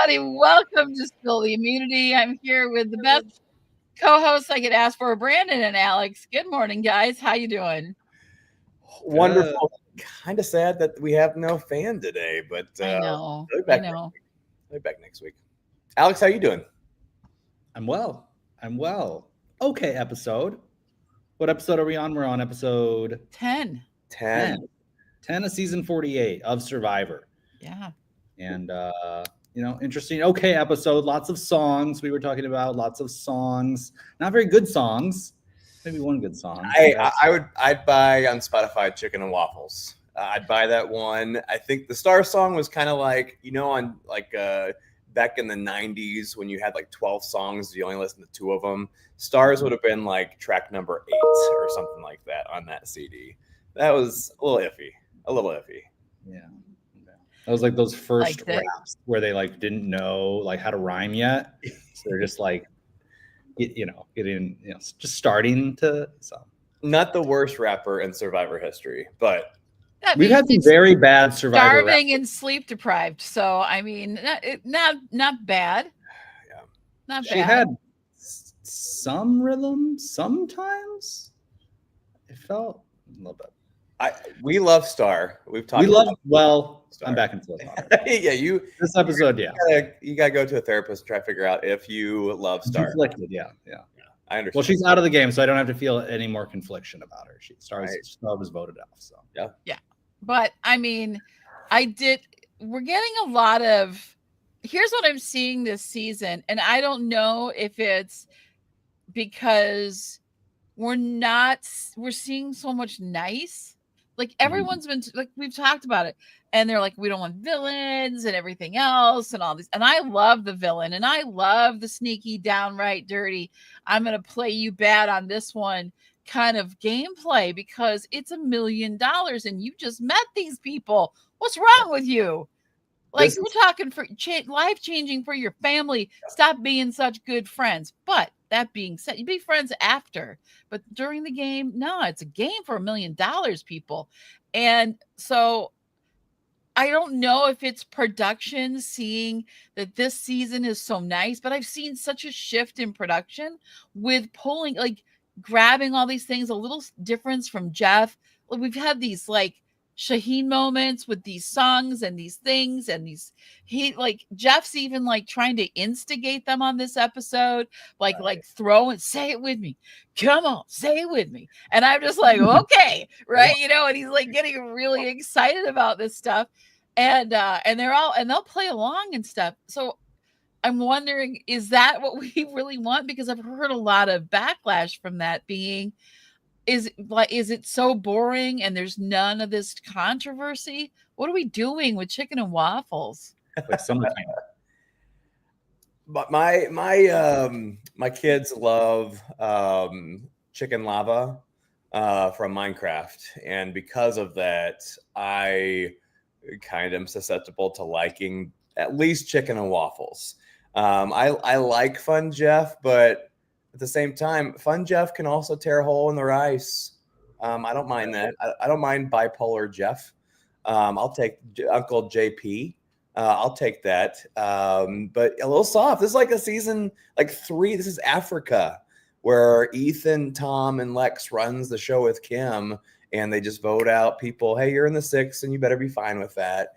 everybody. Welcome to Spill the Immunity. I'm here with the best co-hosts I could ask for, Brandon and Alex. Good morning, guys. How you doing? Wonderful. Kind of sad that we have no fan today, but I know. I'll be I back know. I'll be back next week. Alex, how you doing? I'm well. Okay, episode. What episode are we on? We're on episode 10. 10. 10 of season 48 of Survivor. Yeah. And interesting. Okay, episode. Lots of songs. We were talking about lots of songs. Not very good songs. Maybe one good song. I'd buy on Spotify Chicken and Waffles. I'd buy that one. I think the Star song was kind of like, on back in the 90s when you had like 12 songs, you only listened to 2 of them. Stars would have been like track number 8 or something like that on that CD. That was a little iffy. Yeah. That was like those first raps where they like didn't know like how to rhyme yet. So they're just like, getting, just starting to. So not the worst rapper in Survivor history, but we've had some very bad Survivor starving and sleep deprived. So I mean, not bad. Yeah, not bad. She had some rhythm sometimes. It felt a little bit. We love Star. We've talked. Star. I'm back and forth. Yeah, This episode, you gotta go to a therapist and try to figure out if you love Star. Conflicted, yeah. I understand. Well, she's out of the game, so I don't have to feel any more confliction about her. Star was voted off. So yeah. But I mean, we're getting a lot of. Here's what I'm seeing this season, and I don't know if it's because we're seeing so much nice. Like everyone's been like, we've talked about it, and they're like, we don't want villains and everything else and all this. And I love the villain, and I love the sneaky, downright dirty, I'm going to play you bad on this one kind of gameplay because it's $1 million and you just met these people. What's wrong with you? Like, we're talking for life changing for your family. Stop being such good friends. But that being said, you be friends after. But during the game, no, it's a game for $1 million, people. And so I don't know if it's production seeing that this season is so nice, but I've seen such a shift in production with pulling, like grabbing all these things, a little difference from Jeff. We've had these like Shaheen moments with these songs and these things and Jeff's even like trying to instigate them on this episode, like throw and say it with me, come on, say it with me, and I'm just like, okay, right, and he's like getting really excited about this stuff, and they'll play along and stuff. So I'm wondering, is that what we really want? Because I've heard a lot of backlash from that being, is it so boring and there's none of this controversy? What are we doing with chicken and waffles? Like summertime. But my kids love chicken lava from Minecraft, and because of that, I kind of am susceptible to liking at least chicken and waffles. I like Fun Jeff, but at the same time, Fun Jeff can also tear a hole in the rice. I don't mind that. I don't mind bipolar Jeff. I'll take Uncle JP. I'll take that. But a little soft. This is like a season like 3. This is Africa, where Ethan, Tom, and Lex runs the show with Kim, and they just vote out people. Hey, you're in the 6, and you better be fine with that.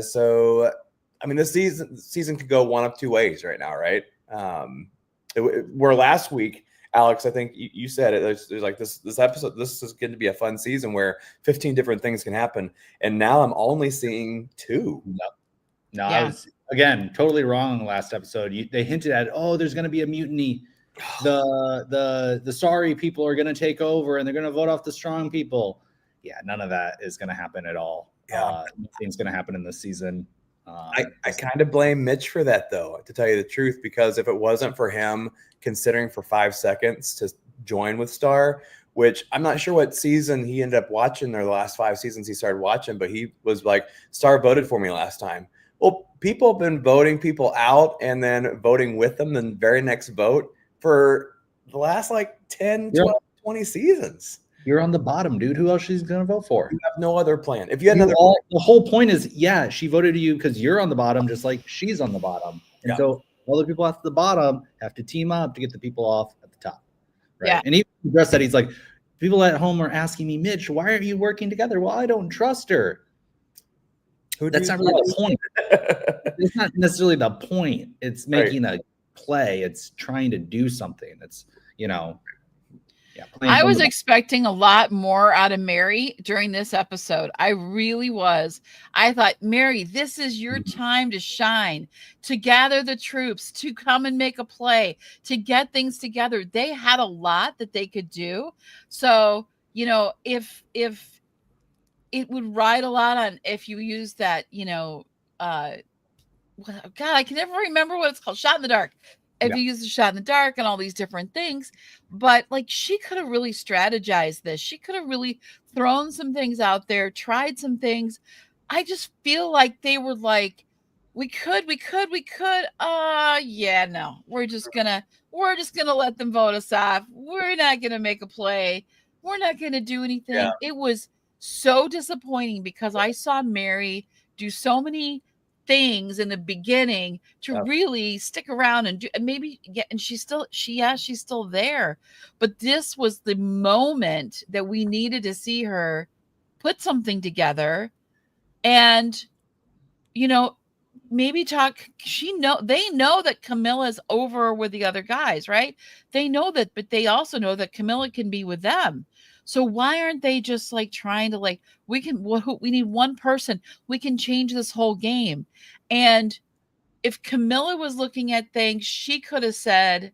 So, I mean, this season could go one of 2 ways right now, right? Where last week, Alex, I think you said it. There's like this episode. This is going to be a fun season where 15 different things can happen, and now I'm only seeing 2. No, I was again totally wrong. Last episode, they hinted at, there's going to be a mutiny. The sorry people are going to take over, and they're going to vote off the strong people. Yeah, none of that is going to happen at all. Nothing's going to happen in this season. I kind of blame Mitch for that, though, to tell you the truth, because if it wasn't for him considering for 5 seconds to join with Star, which I'm not sure what season he ended up watching, or the last 5 seasons he started watching, but he was like, Star voted for me last time. Well, people have been voting people out and then voting with them the very next vote for the last like 10, 12, 20 seasons. You're on the bottom, dude. Who else she's gonna vote for? You have no other plan. If you had You another all, the whole point is, yeah, she voted you because you're on the bottom, just like she's on the bottom. And Yeah. so all the people at the bottom have to team up to get the people off at the top. Right. Yeah. And he addressed that. He's like, people at home are asking me, Mitch, why aren't you working together? Well, I don't trust her. That's not really the point. It's not necessarily the point. It's making a play. It's trying to do something. That's, you know, yeah. I was expecting a lot more out of Mary during this episode. I really was. I thought, Mary, this is your time to shine, to gather the troops, to come and make a play, to get things together. They had a lot that they could do. So, you know, if it would ride a lot on if you use that, you know, God, I can never remember what it's called. Shot in the dark. If you use the shot in the dark and all these different things, but like she could have really strategized this. She could have really thrown some things out there, tried some things. I just feel like they were like, we could. Yeah, no, we're just gonna let them vote us off. We're not gonna make a play. We're not gonna do anything. Yeah. It was so disappointing because I saw Mary do so many things in the beginning to really stick around and do, and maybe get, and she's still there, but this was the moment that we needed to see her put something together and, you know, maybe talk. They know that Camilla's over with the other guys, right? They know that, but they also know that Camilla can be with them. So why aren't they just like trying to like, we need one person, we can change this whole game. And if Camilla was looking at things, she could have said,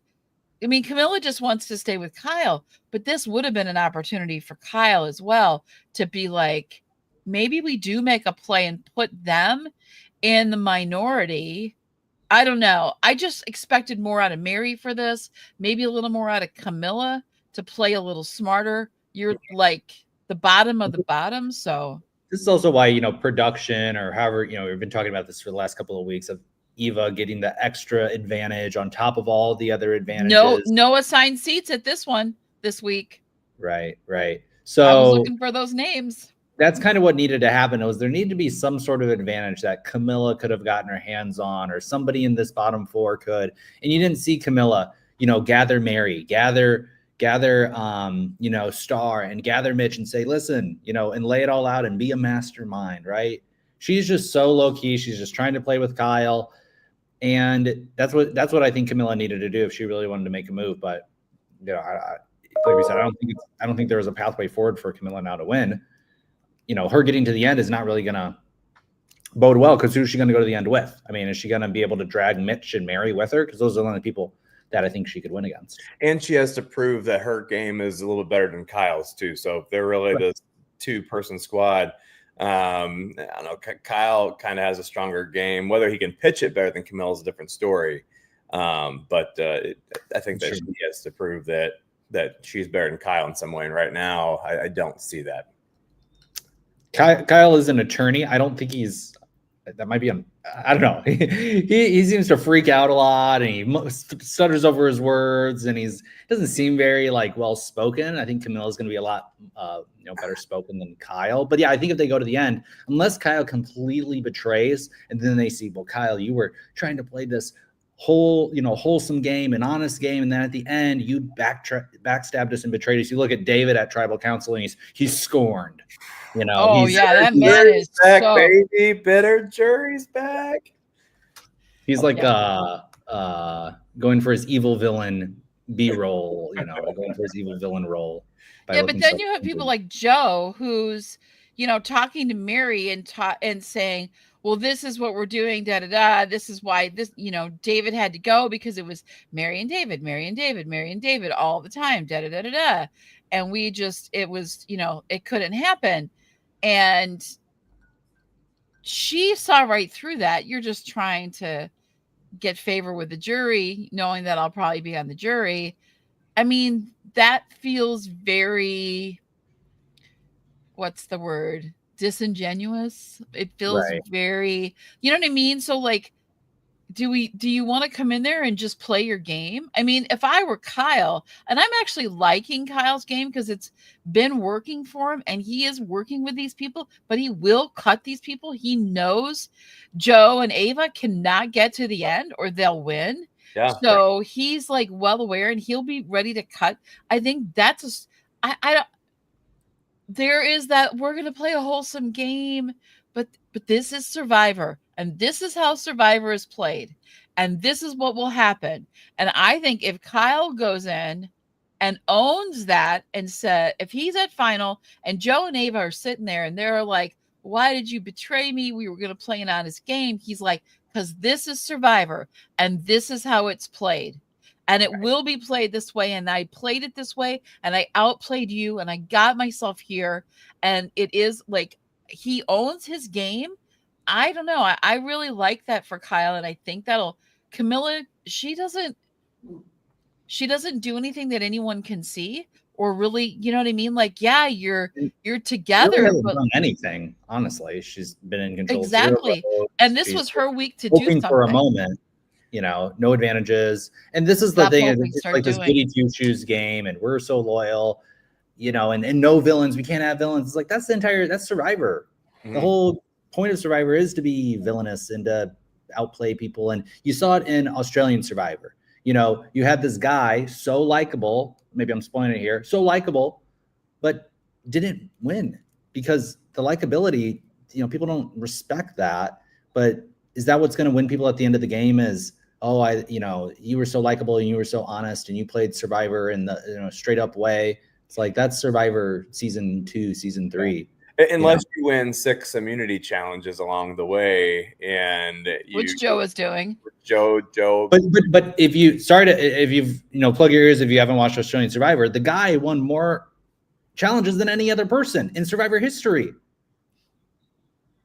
I mean, Camilla just wants to stay with Kyle, but this would have been an opportunity for Kyle as well to be like, maybe we do make a play and put them in the minority. I don't know. I just expected more out of Mary for this, maybe a little more out of Camilla to play a little smarter. You're like the bottom of the bottom. So this is also why, you know, production or however, you know, we've been talking about this for the last couple of weeks of Eva getting the extra advantage on top of all the other advantages. No assigned seats at this week. Right. So I was looking for those names. That's kind of what needed to happen. Was there needed to be some sort of advantage that Camilla could have gotten her hands on, or somebody in this bottom four could. And you didn't see Camilla, you know, gather Mary, gather, you know, Star, and gather Mitch and say, listen, you know, and lay it all out and be a mastermind, right? She's just so low key. She's just trying to play with Kyle. And that's what I think Camilla needed to do if she really wanted to make a move. But, you know, like we said, I don't think there was a pathway forward for Camilla now to win. You know, her getting to the end is not really going to bode well, because who's she going to go to the end with? I mean, is she going to be able to drag Mitch and Mary with her? Because those are the only people that I think she could win against. And she has to prove that her game is a little bit better than Kyle's too. So if they're really the two-person squad, I don't know, Kyle kind of has a stronger game. Whether he can pitch it better than Camille is a different story. But I think that she has to prove that she's better than Kyle in some way. And right now, I don't see that. Kyle is an attorney. I don't think that might be I don't know. He seems to freak out a lot, and he stutters over his words, and doesn't seem very like well spoken. I think Camilla's going to be a lot better spoken than Kyle. But yeah, I think if they go to the end, unless Kyle completely betrays, and then they see, well, Kyle, you were trying to play this whole, you know, wholesome game, an honest game, and then at the end you backstabbed us and betrayed us. You look at David at tribal council, and he's scorned. You know, that man is back, baby. Bitter jury's back. He's like going for his evil villain B role, you know, going for his evil villain role. Yeah, but then you have people like Joe, who's, you know, talking to Mary and saying, well, this is what we're doing, this is why this, you know, David had to go because it was Mary and David all the time, and it was, you know, it couldn't happen. And she saw right through that. You're just trying to get favor with the jury, knowing that I'll probably be on the jury. I mean, that feels very, what's the word? Disingenuous. It feels very, you know what I mean? So like, do you want to come in there and just play your game? I mean, if I were Kyle, and I'm actually liking Kyle's game because it's been working for him and he is working with these people, but he will cut these people. He knows Joe and Ava cannot get to the end or they'll win. Yeah. So he's like well aware and he'll be ready to cut. I think that's there is that we're going to play a wholesome game, but this is Survivor and this is how Survivor is played and this is what will happen. And I think if Kyle goes in and owns that and said, if he's at final and Joe and Ava are sitting there and they're like, why did you betray me? We were going to play an honest game. He's like, because this is Survivor and this is how it's played. And it will be played this way. And I played it this way. And I outplayed you. And I got myself here. And it is like he owns his game. I don't know. I really like that for Kyle. And I think that'll Camilla, she doesn't do anything that anyone can see or really, you know what I mean? Like, yeah, you're together. She hasn't done anything, honestly. She's been in control. Exactly. And this was her week to do something. For a moment. No advantages. And this is the thing, it's like this goody two shoes game, and we're so loyal, and no villains. We can't have villains. It's like that's Survivor. Mm-hmm. The whole point of Survivor is to be villainous and to outplay people. And you saw it in Australian Survivor. You had this guy so likable, maybe I'm spoiling it here, so likable, but didn't win because the likability, people don't respect that. But is that what's going to win people at the end of the game is, you were so likable and you were so honest and you played Survivor in the straight up way. It's like that's Survivor season 2, season 3. Unless you win 6 immunity challenges along the way, and which Joe is doing. Joe. But if you've plug your ears if you haven't watched Australian Survivor, the guy won more challenges than any other person in Survivor history,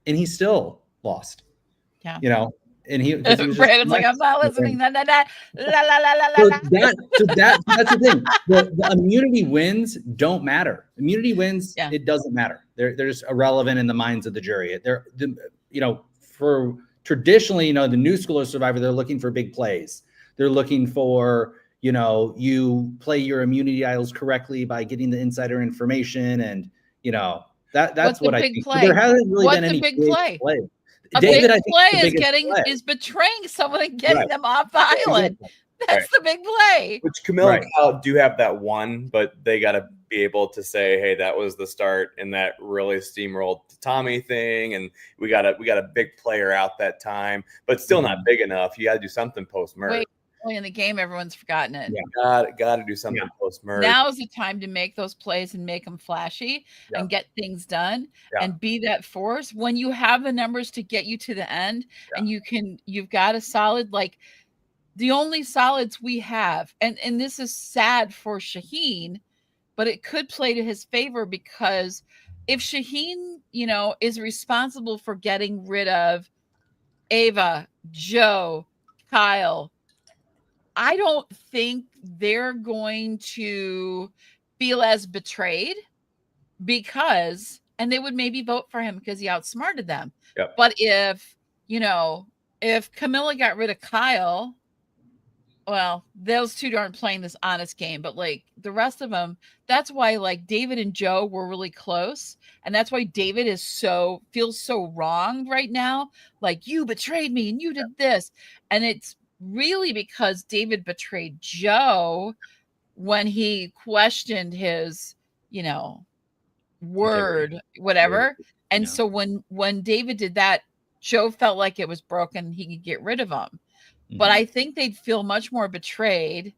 and he still lost. Yeah. And he Brandon's like, I'm not listening. So that's the thing. The immunity wins don't matter. Immunity wins, It doesn't matter. They're just irrelevant in the minds of the jury. For traditionally, the new school of Survivor, they're looking for big plays. They're looking for, you play your immunity idols correctly by getting the insider information, and that's what I think. There hasn't really been any big play. David, big play is betraying someone and getting them off the island. That's the big play. Which Camilla and Kyle do have that one, but they got to be able to say, "Hey, that was the start," and that really steamrolled Tommy thing, and we got a big player out that time, but still not big enough. You got to do something post merge. In the game, everyone's forgotten it. Yeah, got to do something post merge. Now is the time to make those plays and make them flashy and get things done and be that force when you have the numbers to get you to the end and you've got a solid, like the only solids we have. And this is sad for Shaheen, but it could play to his favor because if Shaheen, is responsible for getting rid of Ava, Joe, Kyle, I don't think they're going to feel as betrayed and they would maybe vote for him because he outsmarted them. Yep. But if Camilla got rid of Kyle, well, those two aren't playing this honest game, but like the rest of them, that's why like David and Joe were really close. And that's why David feels so wrong right now. Like, you betrayed me and you did this. And it's really because David betrayed Joe when he questioned his, word, whatever. And so when David did that, Joe felt like it was broken. He could get rid of him. Mm-hmm. But I think they'd feel much more betrayed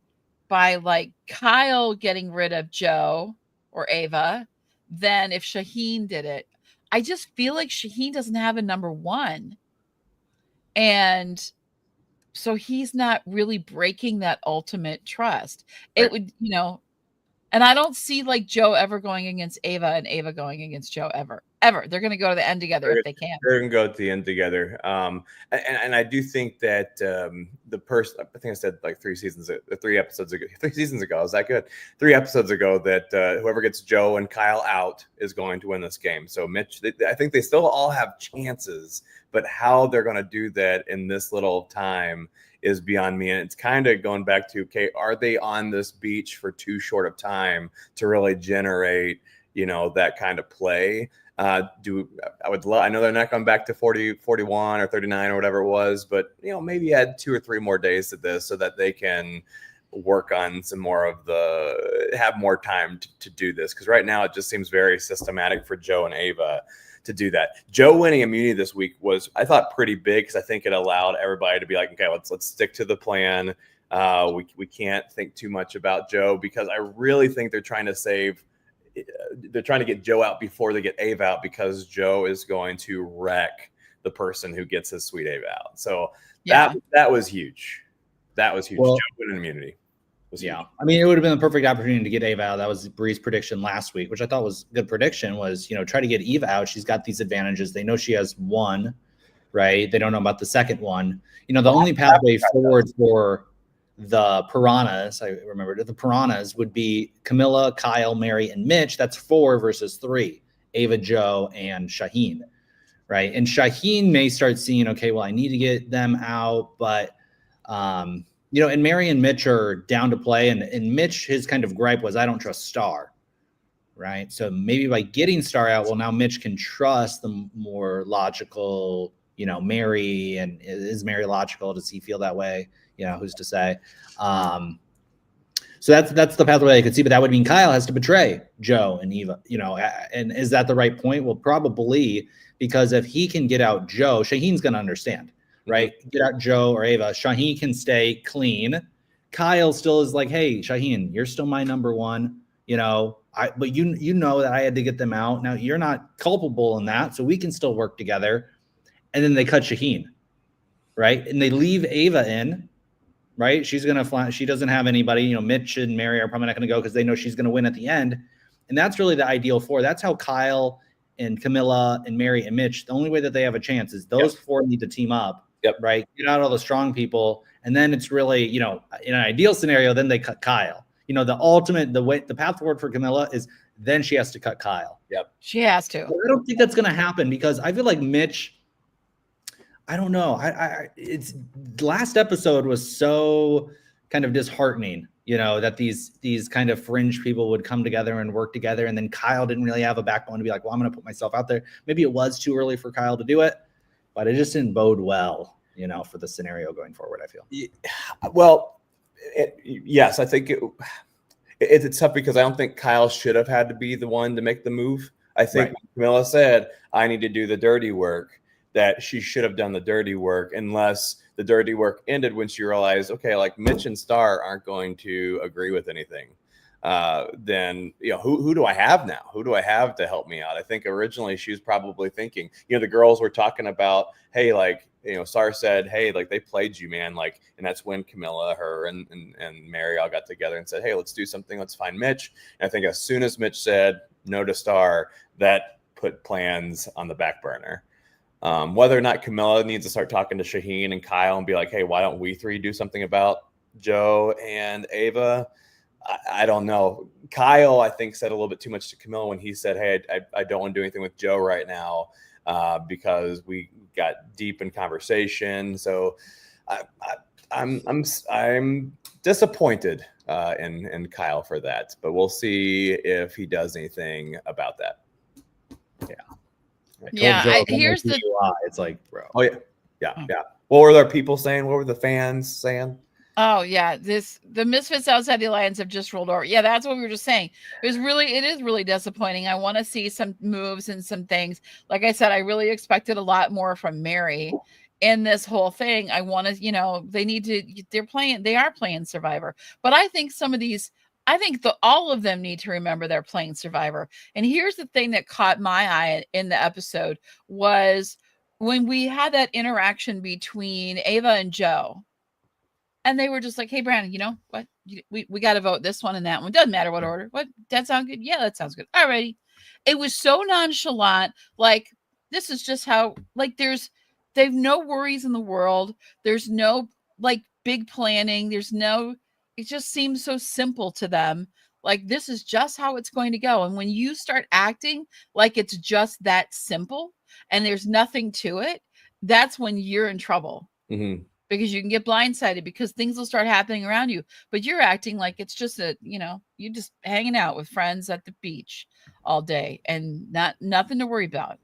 by like Kyle getting rid of Joe or Ava than if Shaheen did it. I just feel like Shaheen doesn't have a number 1. And so he's not really breaking that ultimate trust. It would, and I don't see like Joe ever going against Ava and Ava going against Joe ever. ever. They're going to go to the end together if they can. They're going to go to the end together. And I do think that the person, I think I said like 3 seasons ago, 3 episodes ago, 3 seasons ago, is that good? 3 episodes ago that whoever gets Joe and Kyle out is going to win this game. So Mitch, I think they still all have chances, but how they're going to do that in this little time is beyond me. And it's kind of going back to, okay, are they on this beach for too short of time to really generate, that kind of play? I know they're not going back to 40, 41 or 39 or whatever it was, but maybe add 2 or 3 more days to this so that they can work on some more of have more time to do this. Because right now it just seems very systematic for Joe and Ava to do that. Joe winning immunity this week was, I thought, pretty big, because I think it allowed everybody to be like, okay, let's stick to the plan. We can't think too much about Joe, because I really think they're trying to get Joe out before they get Ava out, because Joe is going to wreck the person who gets his sweet Ava out. So that was huge. That was huge. Well, Joe winning immunity. Yeah. I mean, it would have been the perfect opportunity to get Ava out. That was Bree's prediction last week, which I thought was a good prediction, was, try to get Eva out. She's got these advantages. They know she has one, right? They don't know about the second one. The only pathway forward for the Piranhas, I remember the Piranhas, would be Camilla, Kyle, Mary, and Mitch. That's 4 versus 3. Ava, Joe, and Shaheen, right? And Shaheen may start seeing, okay, well, I need to get them out, but and Mary and Mitch are down to play. And Mitch, his kind of gripe was, I don't trust Star, right? So maybe by getting Star out, well, now Mitch can trust the more logical, Mary. And is Mary logical? Does he feel that way? Who's to say? So that's the pathway I could see. But that would mean Kyle has to betray Joe and Eva, and is that the right point? Well, probably, because if he can get out Joe, Shaheen's going to understand. Right? Get out Joe or Ava. Shaheen can stay clean. Kyle still is like, hey, Shaheen, you're still my number one. But you know that I had to get them out. Now you're not culpable in that, so we can still work together. And then they cut Shaheen, right? And they leave Ava in, right? She's gonna fly. She doesn't have anybody. Mitch and Mary are probably not gonna go because they know she's gonna win at the end. And that's really the ideal 4. That's how Kyle and Camilla and Mary and Mitch, the only way that they have a chance is those 4 need to team up. Yep. Right. Get out all the strong people. And then it's really, in an ideal scenario, then they cut Kyle. The ultimate, the path forward for Camilla is then she has to cut Kyle. Yep. She has to. But I don't think that's going to happen, because I feel like Mitch, I don't know. It's last episode was so kind of disheartening, that these kind of fringe people would come together and work together. And then Kyle didn't really have a backbone to be like, well, I'm going to put myself out there. Maybe it was too early for Kyle to do it, but it just didn't bode well, for the scenario going forward, I feel. Well, yes, I think it's tough, because I don't think Kyle should have had to be the one to make the move. I think when Camilla said, I need to do the dirty work, that she should have done the dirty work, unless the dirty work ended when she realized, okay, like Mitch and Star aren't going to agree with anything. Then who do I have now? Who do I have to help me out? I think originally she was probably thinking, the girls were talking about, hey, like, Star said, hey, like they played you, man, like, and that's when Camilla, her and Mary all got together and said, hey, let's do something, let's find Mitch. And I think as soon as Mitch said no to Star, that put plans on the back burner. Whether or not Camilla needs to start talking to Shaheen and Kyle and be like, hey, why don't we 3 do something about Joe and Ava? I don't know. Kyle, I think, said a little bit too much to Camilla when he said, hey, I don't want to do anything with Joe right now, because we got deep in conversation. So I'm disappointed in Kyle for that, but we'll see if he does anything about that. Here's the. It's like, bro. Oh yeah. What were the people saying? What were the fans saying? Oh yeah, the Misfits outside the Alliance have just rolled over. Yeah, that's what we were just saying. It is really disappointing. I want to see some moves and some things. Like I said, I really expected a lot more from Mary in this whole thing. I want to, they are playing Survivor, but I think all of them need to remember they're playing Survivor. And here's the thing that caught my eye in the episode was when we had that interaction between Ava and Joe. And they were just like, hey, Brandon, you know what? We got to vote this one and that one. Doesn't matter what order. What? That sound good? Yeah, that sounds good. Alrighty. it was so nonchalant. Like, this is just how, like, they've no worries in the world. There's no like big planning. There's no, it just seems so simple to them. Like, this is just how it's going to go. And when you start acting like it's just that simple and there's nothing to it, that's when you're in trouble. Mm-hmm. Because you can get blindsided because things will start happening around you, but you're acting like it's just you're just hanging out with friends at the beach all day and nothing to worry about.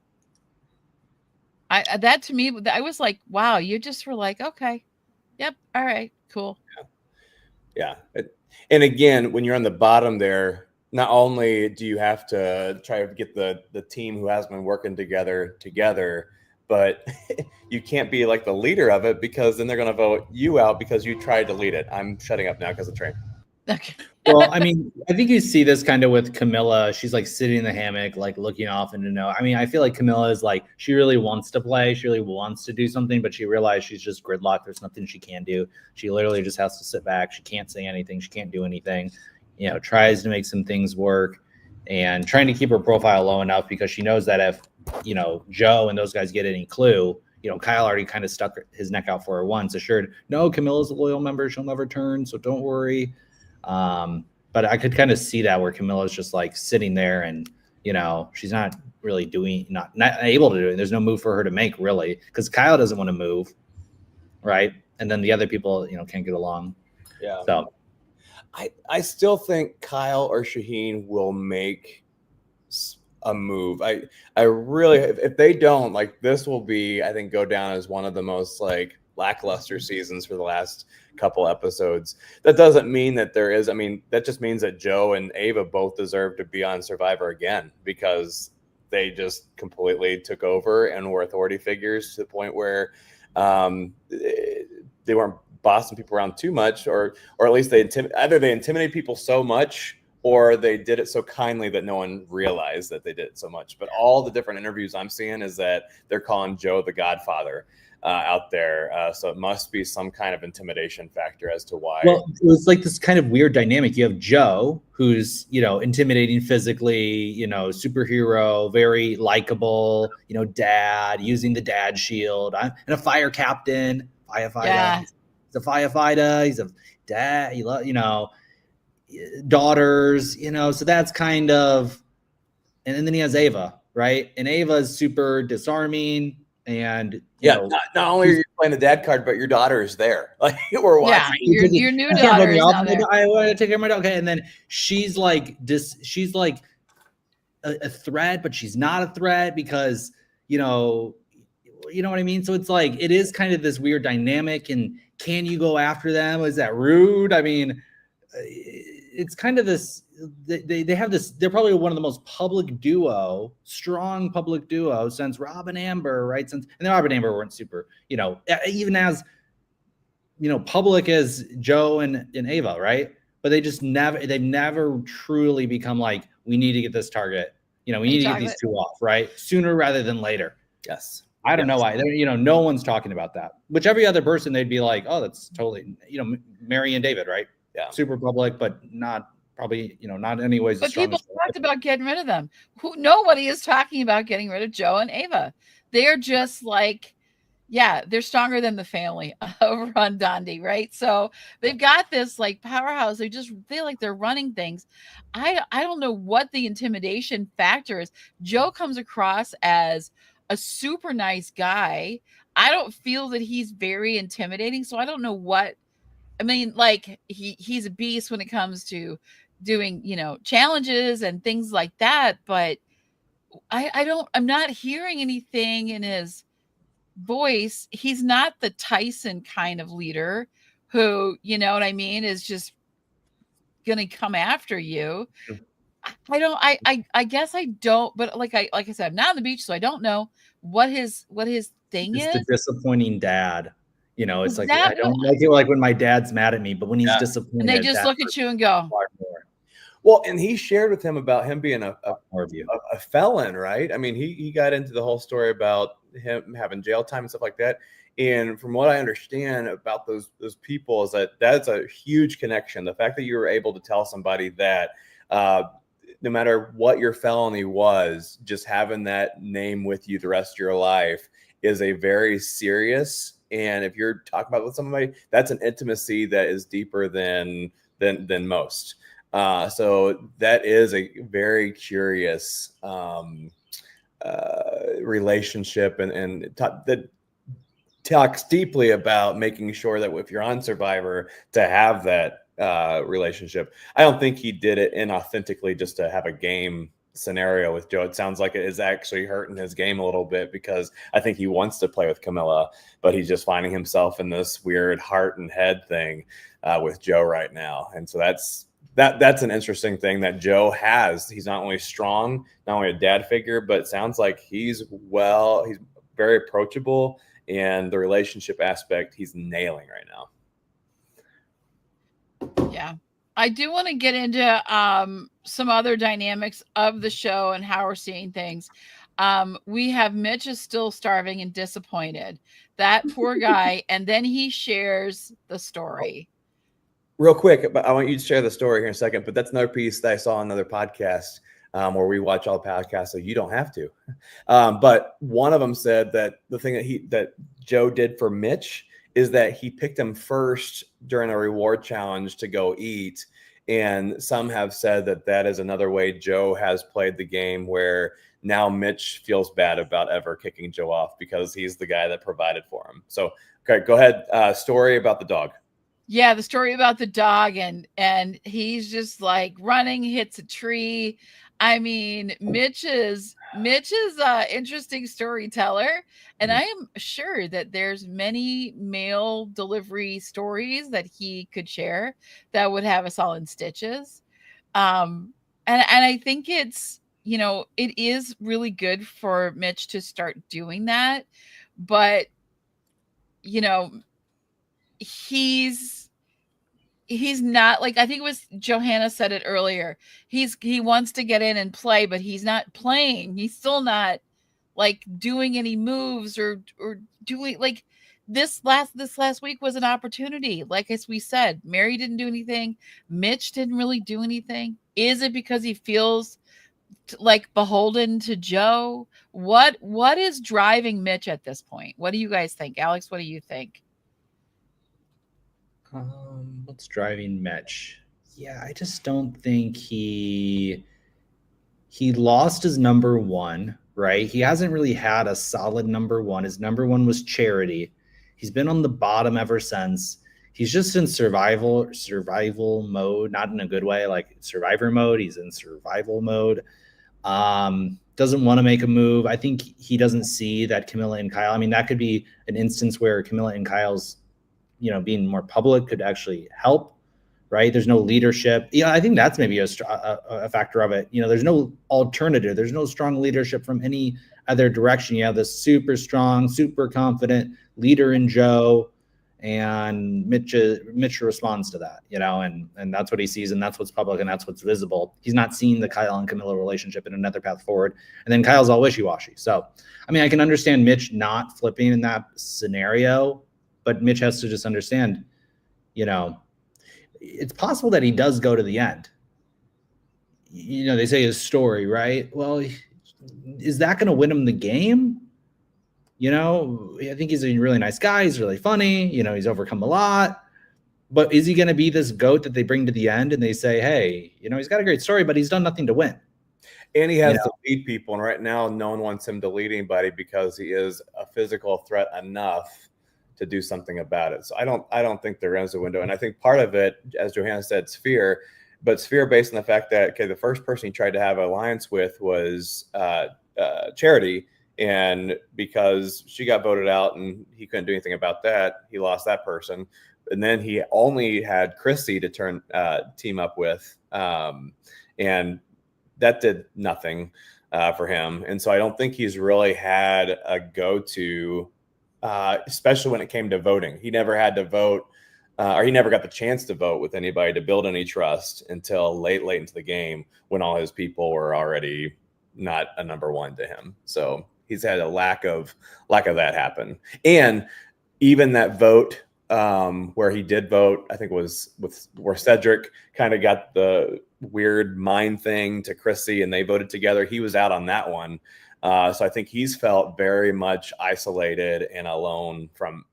That to me, I was like, wow, you just were like, okay, yep, all right, cool. Yeah. And again, when you're on the bottom there, not only do you have to try to get the team who has been working together, but you can't be like the leader of it, because then they're going to vote you out because you tried to lead it. I'm shutting up now because of train. Okay. Well, I mean, I think you see this kind of with Camilla. She's like sitting in the hammock, like looking off into no. I mean, I feel like Camilla is like, she really wants to play. She really wants to do something, but she realized she's just gridlocked. There's nothing she can do. She literally just has to sit back. She can't say anything. She can't do anything. Tries to make some things work and trying to keep her profile low enough because she knows that if, Joe and those guys get any clue, Kyle already kind of stuck his neck out for her once, assured, no, Camilla's a loyal member. She'll never turn. So don't worry. But I could kind of see that where Camilla's just like sitting there and, she's not really doing, not able to do it. There's no move for her to make really, because Kyle doesn't want to move. Right. And then the other people, can't get along. Yeah. So I still think Kyle or Shaheen will make a move. I really, if they don't, like, this will be, I think, go down as one of the most like lackluster seasons for the last couple episodes. That doesn't mean that there is, I mean, that just means that Joe and Ava both deserve to be on Survivor again, because they just completely took over and were authority figures to the point where they weren't bossing people around too much, or at least either they intimidated people so much, or they did it so kindly that no one realized that they did it so much. But all the different interviews I'm seeing is that they're calling Joe the Godfather out there. So it must be some kind of intimidation factor as to why. Well, it was like this kind of weird dynamic. You have Joe, who's, intimidating physically, superhero, very likable, dad, using the dad shield, and a fire captain, firefighter. Yeah. He's a firefighter. He's a dad. Daughters, so that's kind of, and then he has Ava, right? And Ava is super disarming. And not only are you playing the dad card, but your daughter is there. Like, we're watching. Yeah, your new daughter is now there. I want to take care of my daughter. Okay, and then she's like she's like a threat, but she's not a threat because you know what I mean. So it's like it is kind of this weird dynamic. And can you go after them? Is that rude? I mean, it's kind of this. They have this. They're probably one of the most strong public duo since Rob and Amber, right? And then Rob and Amber weren't super, even as public as Joe and Ava, right? But they've never truly become like, we need to get this target. We need to get these two off, right? Sooner rather than later. Yes. I don't know why. No one's talking about that. Which every other person, they'd be like, oh, that's totally, Mary and David, right? Yeah. Super public, but not. Probably, not anyways. But people talked about getting rid of them. Nobody is talking about getting rid of Joe and Ava. They're just like, they're stronger than the family over on Dundee, right? So they've got this like powerhouse. They just feel like they're running things. I don't know what the intimidation factor is. Joe comes across as a super nice guy. I don't feel that he's very intimidating. So I don't know what. I mean, like he's a beast when it comes to doing, challenges and things like that. But I'm not hearing anything in his voice. He's not the Tyson kind of leader who, what I mean, is just going to come after you. I guess I don't, but like I said, I'm not on the beach, so I don't know what his thing is. The disappointing dad. It's like, I don't like it like when my dad's mad at me, but when he's disappointed. And they just look at you and go. Well, and he shared with him about him being a felon, right? I mean, he got into the whole story about him having jail time and stuff like that. And from what I understand about those people is that's a huge connection. The fact that you were able to tell somebody that no matter what your felony was, just having that name with you the rest of your life is a very serious. And if you're talking about with somebody, that's an intimacy that is deeper than most. So that is a very curious relationship, and that talks deeply about making sure that if you're on Survivor, to have that relationship. I don't think he did it inauthentically just to have a game scenario with Joe. It sounds like it is actually hurting his game a little bit, because I think he wants to play with Camilla, but he's just finding himself in this weird heart and head thing with Joe right now. And so that's an interesting thing that Joe has. He's not only strong, not only a dad figure, but it sounds like he's very approachable, and the relationship aspect he's nailing right now. Yeah. I do want to get into some other dynamics of the show and how we're seeing things. We have Mitch is still starving and disappointed. That poor guy. And then he shares the story. Real quick, but I want you to share the story here in a second. But that's another piece that I saw on another podcast where we watch all the podcasts, so you don't have to. But one of them said that the thing that Joe did for Mitch is that he picked him first during a reward challenge to go eat. And some have said that is another way Joe has played the game, where now Mitch feels bad about ever kicking Joe off because he's the guy that provided for him. So, okay, go ahead. Story about the dog. Yeah, the story about the dog, and he's just like running, hits a tree. I mean, Mitch is a interesting storyteller, and I am sure that there's many mail delivery stories that he could share that would have us all in stitches. And I think it's, it is really good for Mitch to start doing that, but he's not, like, I think it was Johanna said it earlier. He wants to get in and play, but he's not playing. He's still not like doing any moves or doing, like, this last week was an opportunity. Like, as we said, Mary didn't do anything. Mitch didn't really do anything. Is it because he feels like beholden to Joe? What is driving Mitch at this point? What do you guys think? Alex, what do you think? What's driving Mitch? Yeah, I just don't think he lost his number one, right? He hasn't really had a solid number one. His number one was Charity. He's been on the bottom ever since. He's just in survival mode, not in a good way, like survivor mode. He's in survival mode. Doesn't want to make a move. I think he doesn't see that Camilla and Kyle, I mean, that could be an instance where Camilla and Kyle's being more public could actually help, right? There's no leadership. Yeah, I think that's maybe a factor of it. There's no alternative. There's no strong leadership from any other direction. You have this super strong, super confident leader in Joe, and Mitch responds to that, and that's what he sees, and that's what's public, and that's what's visible. He's not seeing the Kyle and Camilla relationship in another path forward. And then Kyle's all wishy-washy. So, I mean, I can understand Mitch not flipping in that scenario, but Mitch has to just understand, it's possible that he does go to the end. They say his story, right? Well, is that going to win him the game? I think he's a really nice guy. He's really funny. He's overcome a lot. But is he going to be this GOAT that they bring to the end and they say, hey, he's got a great story, but he's done nothing to win? And he has to lead people. And right now, no one wants him to lead anybody because he is a physical threat enough to do something about it. So I don't think there is a window. And I think part of it, as Johanna said, Sphere, but Sphere based on the fact that, okay, the first person he tried to have an alliance with was Charity. And because she got voted out and he couldn't do anything about that, he lost that person. And then he only had Chrissy to team up with. And that did nothing for him. And so I don't think he's really had a go-to, especially when it came to voting. He never had to vote, or he never got the chance to vote with anybody to build any trust until late into the game, when all his people were already not a number one to him. So he's had a lack of that happen. And even that vote where he did vote, I think was where Cedric kind of got the weird mind thing to Chrissy and they voted together. He was out on that one. So I think he's felt very much isolated and alone from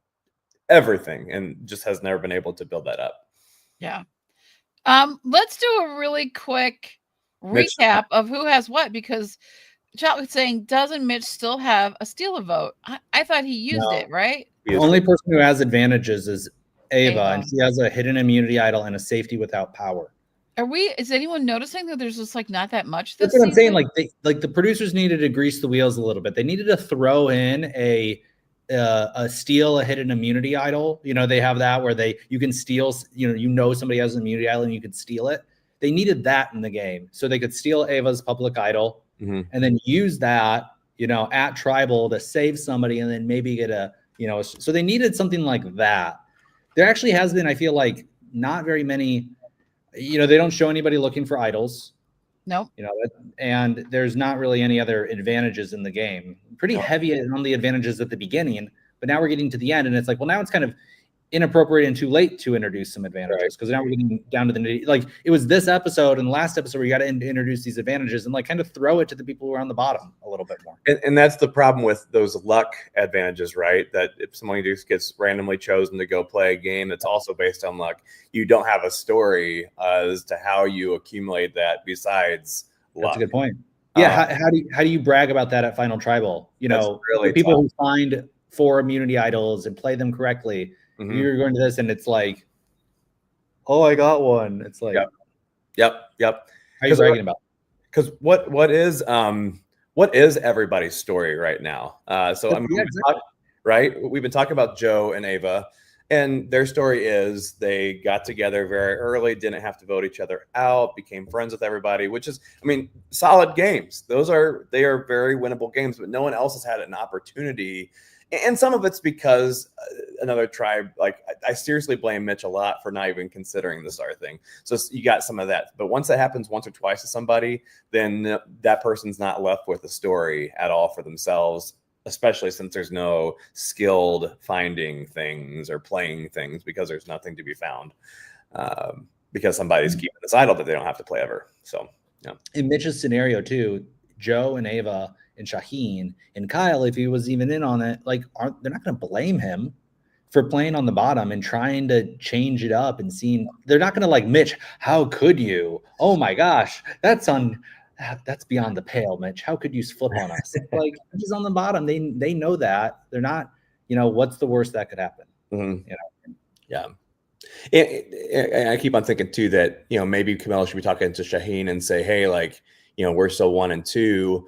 everything and just has never been able to build that up. Yeah. Let's do a really quick recap of who has what, because Chat was saying, doesn't Mitch still have a steal a vote? I thought he used it, right? The only person who has advantages is Ava, and she has a hidden immunity idol and a safety without power. Is anyone noticing that there's just like not that much this That's what season? I'm saying. Like the producers needed to grease the wheels a little bit. They needed to throw in a steal a hidden immunity idol. You know, they have that where you can steal, somebody has an immunity idol and you could steal it. They needed that in the game so they could steal Ava's public idol and then use that, at tribal to save somebody and then maybe get so they needed something like that. There actually has been, I feel like, not very many, they don't show anybody looking for idols. Nope. And there's not really any other advantages in the game. Pretty heavy on the advantages at the beginning, but now we're getting to the end, and it's like, well, now it's kind of inappropriate and too late to introduce some advantages because now we're getting down to the it was this episode and the last episode where you got to introduce these advantages and like kind of throw it to the people who are on the bottom a little bit more. And that's the problem with those luck advantages, right? That if someone just gets randomly chosen to go play a game that's also based on luck, you don't have a story as to how you accumulate that besides luck. That's a good point. Yeah, how do you brag about that at Final Tribal? Really people who find 4 immunity idols and play them correctly. You're going to this and it's like, oh, I got one. It's like, yep. How are you bragging about? Because what is everybody's story right now? We've been talking about Joe and Ava, and their story is they got together very early, didn't have to vote each other out, became friends with everybody, which is, solid games. They are very winnable games, but no one else has had an opportunity. And some of it's because another tribe, I seriously blame Mitch a lot for not even considering the star thing. So you got some of that. But once that happens once or twice to somebody, then that person's not left with a story at all for themselves, especially since there's no skilled finding things or playing things because there's nothing to be found because somebody's keeping this idol that they don't have to play ever. So, yeah. In Mitch's scenario, too, Joe and Ava and Shaheen and Kyle, if he was even in on it, they're not going to blame him for playing on the bottom and trying to change it up and seeing. They're not going to Mitch, how could you? Oh my gosh, that's beyond the pale, Mitch. How could you flip on us? He's on the bottom. They know that. They're not, what's the worst that could happen? Yeah. And I keep on thinking too that, maybe Camilla should be talking to Shaheen and say, hey, we're still 1 and 2.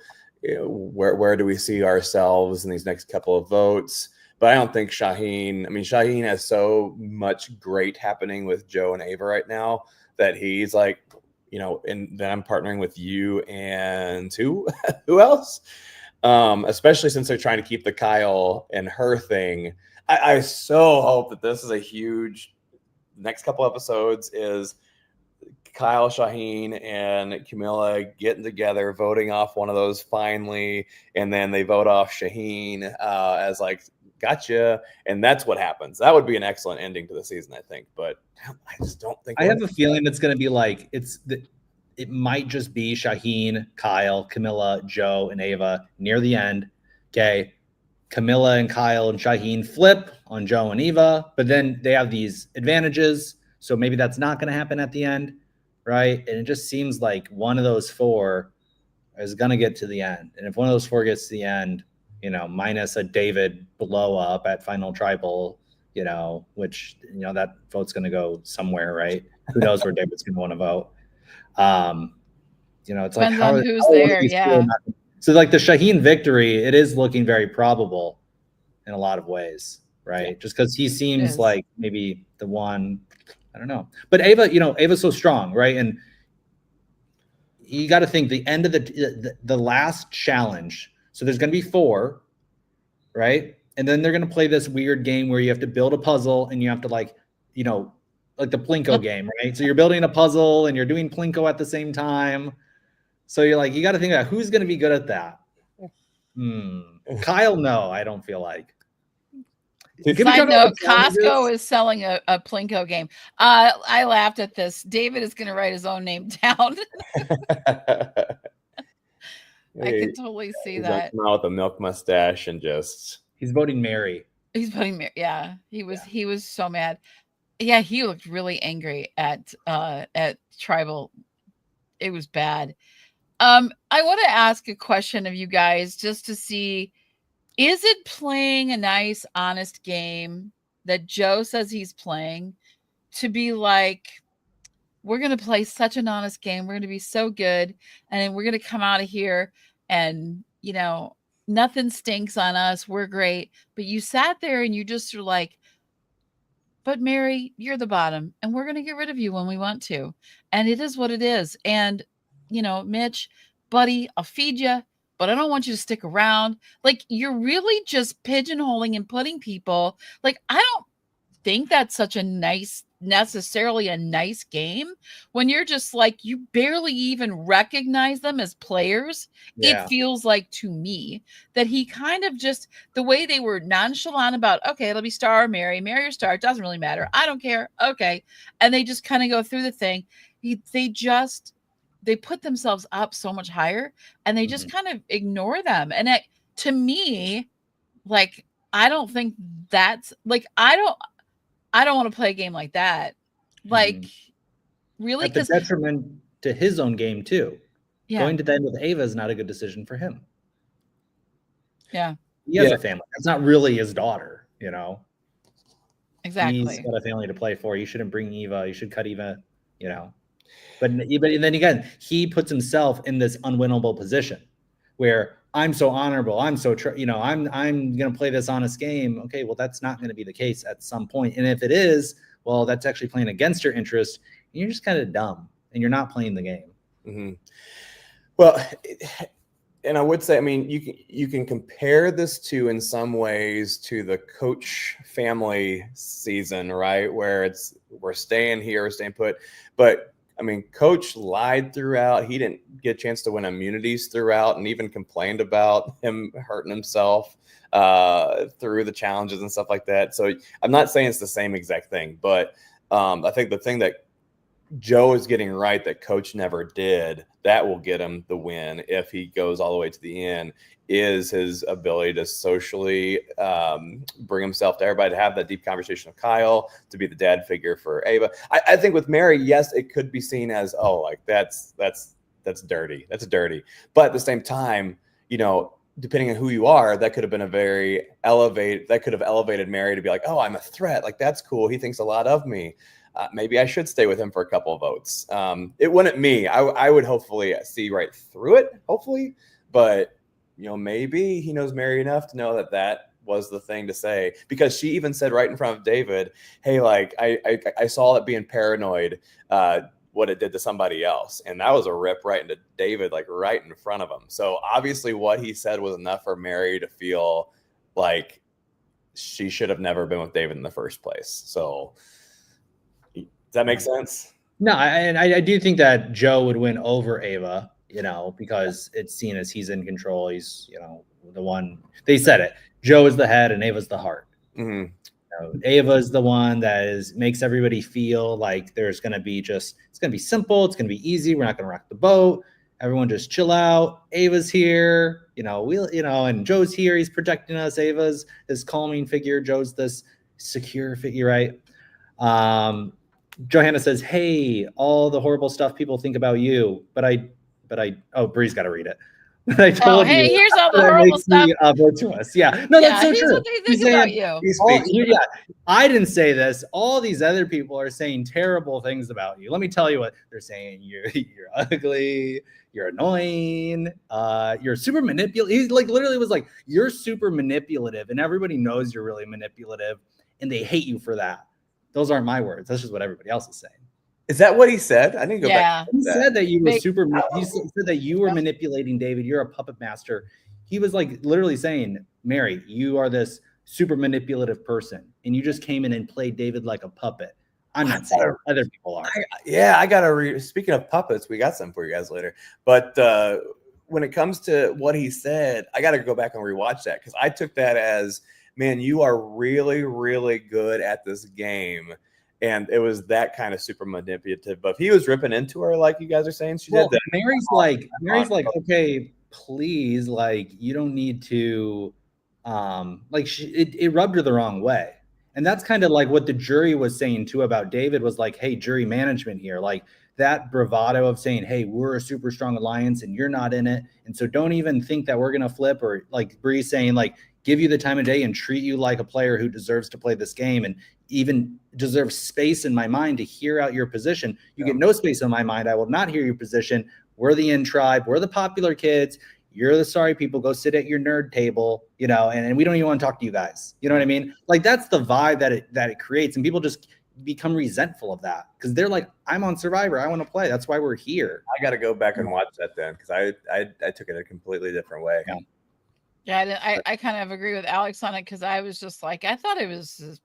Where do we see ourselves in these next couple of votes? But I don't think Shaheen has so much great happening with Joe and Ava right now that he's and then I'm partnering with you and who else? Especially since they're trying to keep the Kyle and her thing. I so hope that this is a huge next couple episodes is Kyle, Shaheen, and Camilla getting together, voting off one of those finally, and then they vote off Shaheen as gotcha, and that's what happens. That would be an excellent ending to the season, I think. But I just don't think. I have a feeling it's going to be it might just be Shaheen, Kyle, Camilla, Joe, and Ava near the end. Okay, Camilla and Kyle and Shaheen flip on Joe and Eva, but then they have these advantages, so maybe that's not going to happen at the end. Right. And it just seems like one of those 4 is going to get to the end. And if one of those 4 gets to the end, minus a David blow up at Final Tribal, which, that vote's going to go somewhere. Right. Who knows where David's going to want to vote. It's depends on who's there. Yeah. So the Shaheen victory, it is looking very probable in a lot of ways. Right. Yeah. Just because he seems like maybe the one. I don't know, but Ava, Ava's so strong, right? And you got to think the end of the last challenge. So there's going to be 4, right? And then they're going to play this weird game where you have to build a puzzle and you have to like the Plinko game, right? So you're building a puzzle and you're doing Plinko at the same time. So you're you got to think about who's going to be good at that. Kyle, no, I don't feel like. Side note, Costco is selling a Plinko game. I laughed at this. David is going to write his own name down. I can totally see that. Come out with a milk mustache and just... He's voting Mary. He's voting Mary. Yeah, he was so mad. Yeah, he looked really angry at Tribal. It was bad. I want to ask a question of you guys just to see, is it playing a nice, honest game that Joe says he's playing to be like, we're going to play such an honest game. We're going to be so good. And we're going to come out of here and, you know, nothing stinks on us. We're great. But you sat there and you just are like, but Mary, you're the bottom and we're going to get rid of you when we want to. And it is what it is. And, you know, Mitch, buddy, I'll feed you, but I don't want you to stick around. Like, you're really just pigeonholing and putting people, like, I don't think that's such a necessarily a nice game when you're just like, you barely even recognize them as players. Yeah. It feels like to me that he kind of just, the way they were nonchalant about, okay, it'll be Star or Mary or Star, it doesn't really matter, I don't care, okay, and they just kind of go through the thing. They put themselves up so much higher and they just kind of ignore them. And to me, like, I don't think that's like, I don't want to play a game like that. Like, really? At the detriment to his own game, too. Yeah. Going to the end with Ava is not a good decision for him. Yeah. He has a family. That's not really his daughter, you know? Exactly. He's got a family to play for. You shouldn't bring Eva. You should cut Eva, you know? But then again, he puts himself in this unwinnable position where I'm so honorable. I'm so, I'm going to play this honest game. Okay, well, that's not going to be the case at some point. And if it is, well, that's actually playing against your interest. And you're just kind of dumb and you're not playing the game. Mm-hmm. Well, and I would say, I mean, you can compare this to, in some ways, to the Coach family season, right? Where we're staying here, we're staying put. But I mean, Coach lied throughout. He didn't get a chance to win immunities throughout and even complained about him hurting himself through the challenges and stuff like that. So I'm not saying it's the same exact thing, but I think the thing that Joe is getting right that Coach never did, that will get him the win if he goes all the way to the end, is his ability to socially bring himself to everybody, to have that deep conversation with Kyle, to be the dad figure for Ava. I think with Mary, yes, it could be seen as, oh, like that's dirty. That's dirty. But at the same time, you know, depending on who you are, that could have been that could have elevated Mary to be like, oh, I'm a threat. Like, that's cool. He thinks a lot of me. Maybe I should stay with him for a couple of votes. It wasn't me. I would hopefully see right through it, hopefully. But, you know, maybe he knows Mary enough to know that was the thing to say. Because she even said right in front of David, hey, like, I saw it being paranoid, what it did to somebody else. And that was a rip right into David, like right in front of him. So obviously what he said was enough for Mary to feel like she should have never been with David in the first place. So does that make sense? No, I do think that Joe would win over Ava, you know, because it's seen as he's in control. He's, you know, the one, they said it. Joe is the head and Ava's the heart. Mm-hmm. Ava is the one that makes everybody feel like there's going to be it's going to be simple. It's going to be easy. We're not going to rock the boat. Everyone just chill out. Ava's here, and Joe's here. He's protecting us. Ava's this calming figure. Joe's this secure figure, right? Johanna says, hey, all the horrible stuff people think about you, but Bree's got to read it. I told you, here's all the horrible stuff. Vote to us. Yeah, no, that's so true. What they think about you. I didn't say this. All these other people are saying terrible things about you. Let me tell you what they're saying. You're ugly. You're annoying. You're super manipulative. He literally was like, you're super manipulative, and everybody knows you're really manipulative, and they hate you for that. Those aren't my words. That's just what everybody else is saying. Is that what he said? I didn't go back. He said that you were he said that you were manipulating David. You're a puppet master. He was like literally saying, Mary, you are this super manipulative person, and you just came in and played David like a puppet. I'm not saying other people are. I gotta read. Speaking of puppets, we got some for you guys later. But when it comes to what he said, I gotta go back and rewatch that, because I took that as man, you are really, really good at this game. And it was that kind of super manipulative. But if he was ripping into her, like you guys are saying, she did that. Mary's like, okay, please, like, you don't need to, it rubbed her the wrong way. And that's kind of like what the jury was saying too about David was like, hey, jury management here, like that bravado of saying, hey, we're a super strong alliance and you're not in it. And so don't even think that we're going to flip, or like Bree saying, like, give you the time of day and treat you like a player who deserves to play this game and even deserves space in my mind to hear out your position. You get no space in my mind. I will not hear your position. We're the in tribe. We're the popular kids. You're the sorry people. Go sit at your nerd table, and we don't even want to talk to you guys. You know what I mean? Like, that's the vibe that it creates. And people just become resentful of that because they're like, I'm on Survivor. I want to play. That's why we're here. I got to go back and watch that then, because I took it a completely different way. Yeah, I kind of agree with Alex on it, because I was just like, I thought it was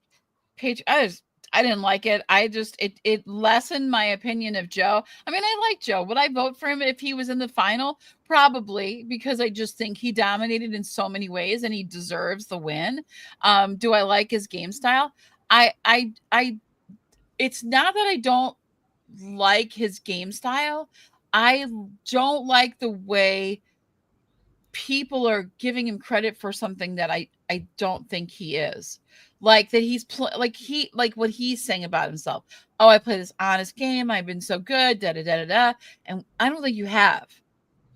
I didn't like it. It lessened my opinion of Joe. I mean, I like Joe. Would I vote for him if he was in the final? Probably, because I just think he dominated in so many ways and he deserves the win. Do I like his game style? It's not that I don't like his game style. I don't like the way people are giving him credit for something that I don't think he is. Like that he's like what he's saying about himself. Oh, I play this honest game. I've been so good, da da da da da. And I don't think you have.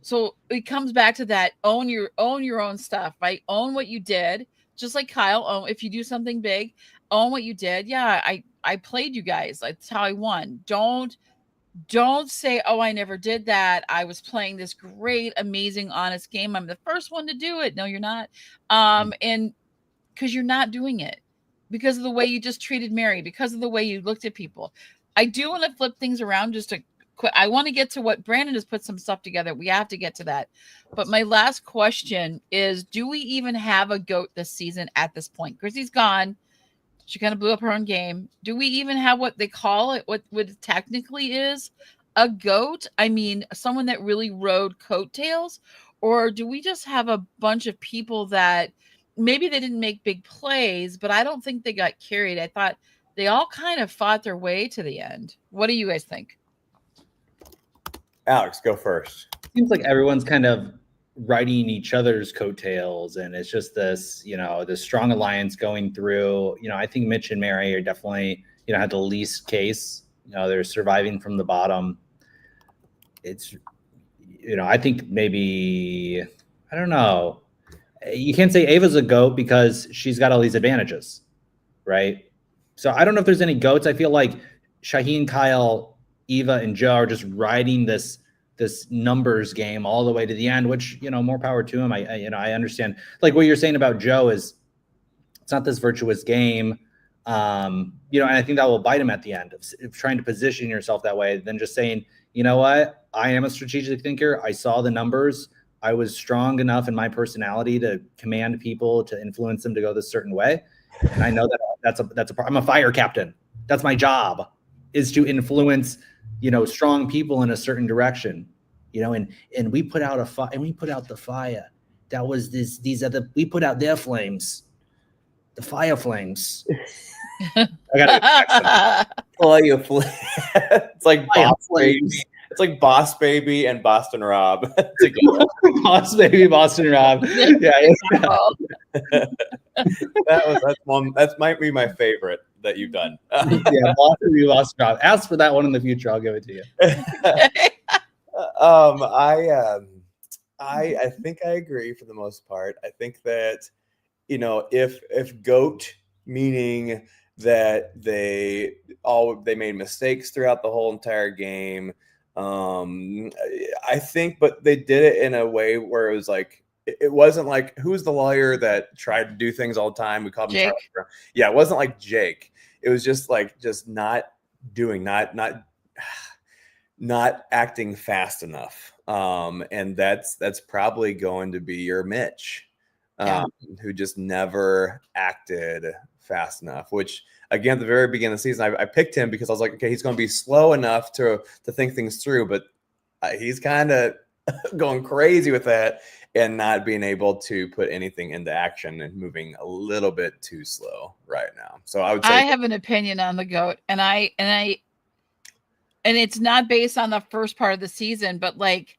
So it comes back to that own your own stuff, right? Own what you did, just like Kyle. If you do something big, own what you did. Yeah, I played you guys. That's how I won. Don't say, oh, I never did that. I was playing this great, amazing, honest game. I'm the first one to do it. No, you're not. And because you're not doing it because of the way you just treated Mary, because of the way you looked at people. I do want to flip things around just to quit. I want to get to what Brandon has put some stuff together. We have to get to that. But my last question is, do we even have a GOAT this season at this point? Chrissy's gone. She kind of blew up her own game. Do we even have what they call it, what technically is a GOAT? I mean, someone that really rode coattails? Or do we just have a bunch of people that maybe they didn't make big plays, but I don't think they got carried. I thought they all kind of fought their way to the end. What do you guys think? Alex, go first. Seems like everyone's kind of riding each other's coattails, and it's just this, this strong alliance going through. I think Mitch and Mary are definitely, had the least case. They're surviving from the bottom. It's, I think maybe, I don't know. You can't say Ava's a GOAT because she's got all these advantages, right? So I don't know if there's any GOATs. I feel like Shaheen, Kyle, Eva, and Joe are just riding this numbers game all the way to the end, which, more power to him. I understand. Like what you're saying about Joe is it's not this virtuous game. And I think that will bite him at the end of trying to position yourself that way than just saying, you know what, I am a strategic thinker. I saw the numbers. I was strong enough in my personality to command people, to influence them to go this certain way. And I know that I'm a fire captain. That's my job, is to influence, strong people in a certain direction, and we put out a fire, and we put out the fire. That was we put out their flames, the fire flames. I got It's like Boss Baby. It's like Boss Baby and Boston Rob together. Boss Baby, Boston Rob. Yeah. That might be my favorite that you've done. Yeah, Boss Baby, Boston Rob. Ask for that one in the future. I'll give it to you. I think I agree for the most part. I think that, if GOAT, meaning that they made mistakes throughout the whole entire game. I think, but they did it in a way where it was like, it wasn't like, who's the lawyer that tried to do things all the time? We called him Jake. Charlie. Yeah, it wasn't like Jake. It was just not doing, not acting fast enough. And that's probably going to be your Mitch, who just never acted fast enough, which again, at the very beginning of the season, I picked him because I was like, okay, he's going to be slow enough to think things through, but he's kind of going crazy with that. and not being able to put anything into action and moving a little bit too slow right now. So I would say I have an opinion on the GOAT, and it's not based on the first part of the season, but like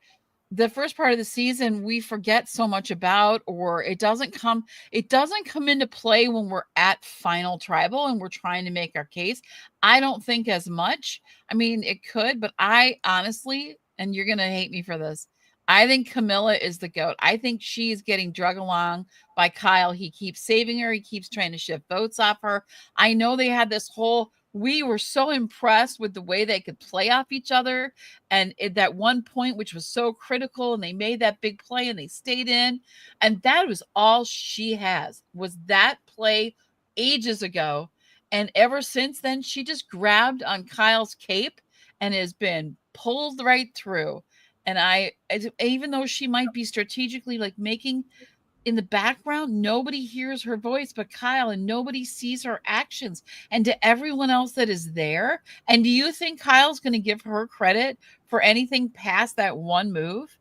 the first part of the season we forget so much about, or it doesn't come into play when we're at final tribal and we're trying to make our case. I don't think as much. I mean, it could, but I honestly, and you're going to hate me for this, I think Camilla is the GOAT. I think she's getting drug along by Kyle. He keeps saving her. He keeps trying to shift votes off her. I know they had this whole, we were so impressed with the way they could play off each other. And at that one point, which was so critical, and they made that big play and they stayed in. And that was all she has, was that play ages ago. And ever since then, she just grabbed on Kyle's cape and has been pulled right through. And even though she might be strategically like making in the background, nobody hears her voice but Kyle, and nobody sees her actions. And to everyone else that is there, and do you think Kyle's going to give her credit for anything past that one move?